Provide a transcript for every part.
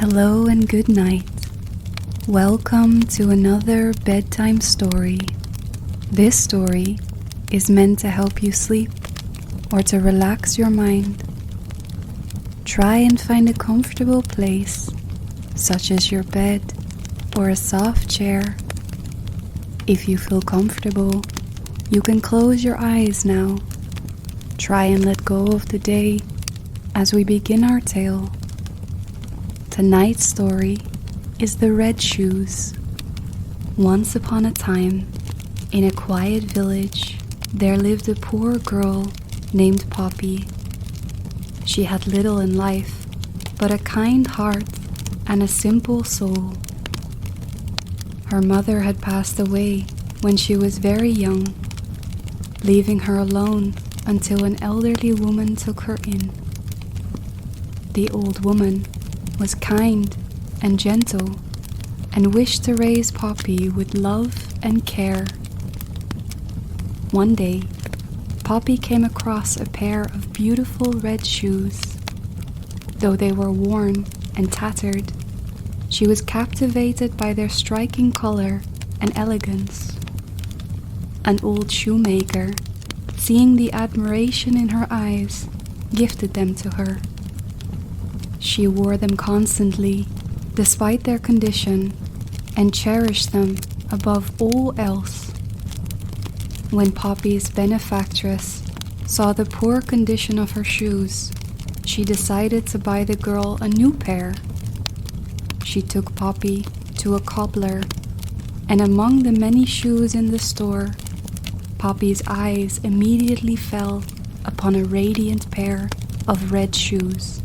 Hello and good night. Welcome to another bedtime story. This story is meant to help you sleep or to relax your mind. Try and find a comfortable place, such as your bed or a soft chair. If you feel comfortable, you can close your eyes now. Try and let go of the day as we begin our tale. Tonight's story is The Red Shoes. Once upon a time, in a quiet village, there lived a poor girl named Poppy. She had little in life, but a kind heart and a simple soul. Her mother had passed away when she was very young, leaving her alone until an elderly woman took her in. The old woman was kind and gentle and wished to raise Poppy with love and care. One day, Poppy came across a pair of beautiful red shoes. Though they were worn and tattered, she was captivated by their striking color and elegance. An old shoemaker, seeing the admiration in her eyes, gifted them to her. She wore them constantly, despite their condition, and cherished them above all else. When Poppy's benefactress saw the poor condition of her shoes, she decided to buy the girl a new pair. She took Poppy to a cobbler, and among the many shoes in the store, Poppy's eyes immediately fell upon a radiant pair of red shoes.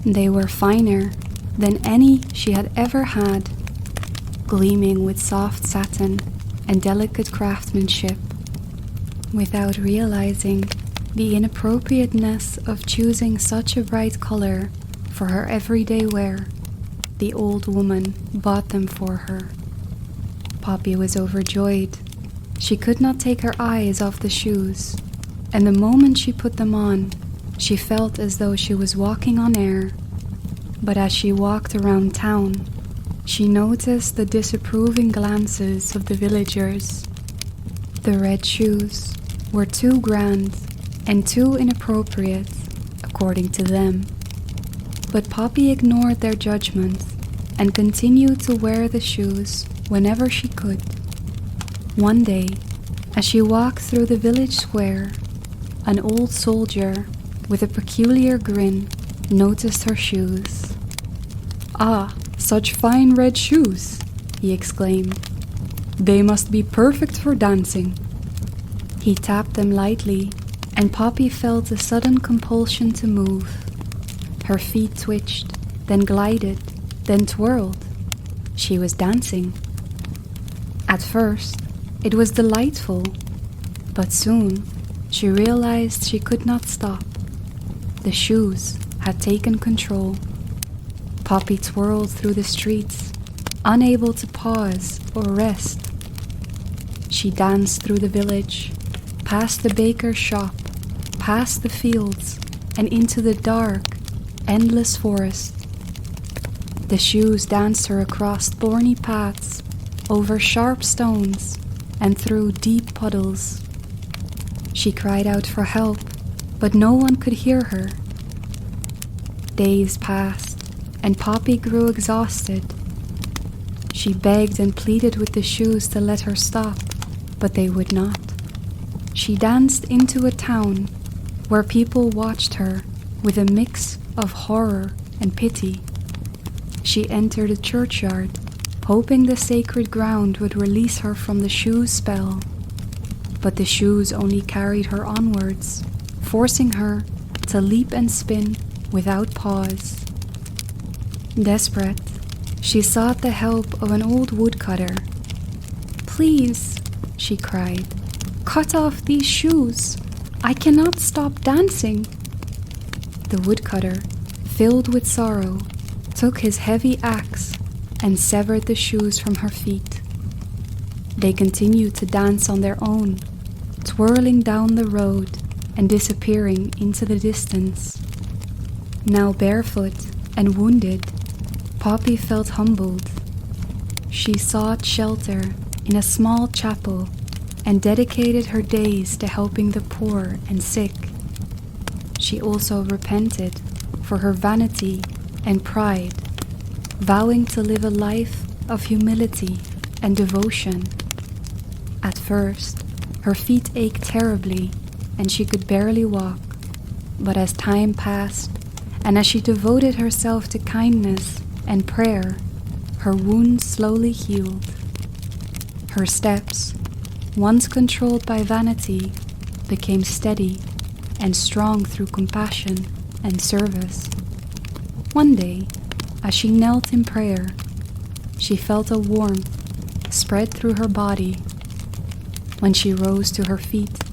They were finer than any she had ever had, gleaming with soft satin and delicate craftsmanship. Without realizing the inappropriateness of choosing such a bright color for her everyday wear, the old woman bought them for her. Poppy was overjoyed. She could not take her eyes off the shoes, and the moment she put them on, she felt as though she was walking on air. But as she walked around town, she noticed the disapproving glances of the villagers. The red shoes were too grand and too inappropriate, according to them. But Poppy ignored their judgments and continued to wear the shoes whenever she could. One day, as she walked through the village square, an old soldier with a peculiar grin noticed her shoes. "Ah, such fine red shoes," he exclaimed. "They must be perfect for dancing." He tapped them lightly, and Poppy felt a sudden compulsion to move. Her feet twitched, then glided, then twirled. She was dancing. At first, it was delightful, but soon she realized she could not stop. The shoes had taken control. Poppy twirled through the streets, unable to pause or rest. She danced through the village, past the baker's shop, past the fields, and into the dark, endless forest. The shoes danced her across thorny paths, over sharp stones, and through deep puddles. She cried out for help, but no one could hear her. Days passed, and Poppy grew exhausted. She begged and pleaded with the shoes to let her stop, but they would not. She danced into a town where people watched her with a mix of horror and pity. She entered a churchyard, hoping the sacred ground would release her from the shoes' spell. But the shoes only carried her onwards, forcing her to leap and spin without pause. Desperate, she sought the help of an old woodcutter. "Please," she cried, "cut off these shoes. I cannot stop dancing." The woodcutter, filled with sorrow, took his heavy axe and severed the shoes from her feet. They continued to dance on their own, twirling down the road and disappearing into the distance. Now barefoot and wounded, Poppy felt humbled. She sought shelter in a small chapel and dedicated her days to helping the poor and sick. She also repented for her vanity and pride, vowing to live a life of humility and devotion. At first, her feet ached terribly and she could barely walk, but as time passed and as she devoted herself to kindness and prayer, her wounds slowly healed. Her steps, once controlled by vanity, became steady and strong through compassion and service. One day, as she knelt in prayer, she felt a warmth spread through her body. When she rose to her feet,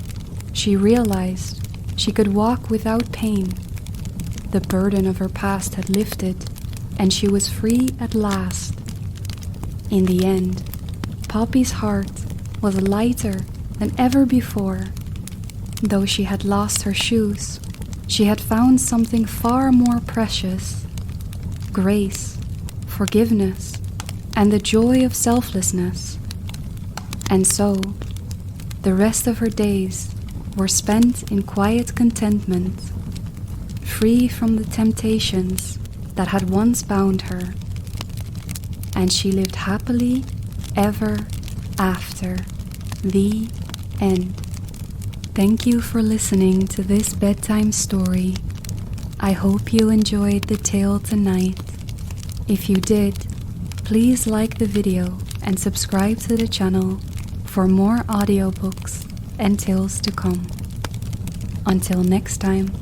she realized she could walk without pain. The burden of her past had lifted, and she was free at last. In the end, Poppy's heart was lighter than ever before. Though she had lost her shoes, she had found something far more precious: grace, forgiveness, and the joy of selflessness. And so, the rest of her days were spent in quiet contentment, free from the temptations that had once bound her. And she lived happily ever after. The end. Thank you for listening to this bedtime story. I hope you enjoyed the tale tonight. If you did, please like the video and subscribe to the channel for more audiobooks and tales to come. Until next time.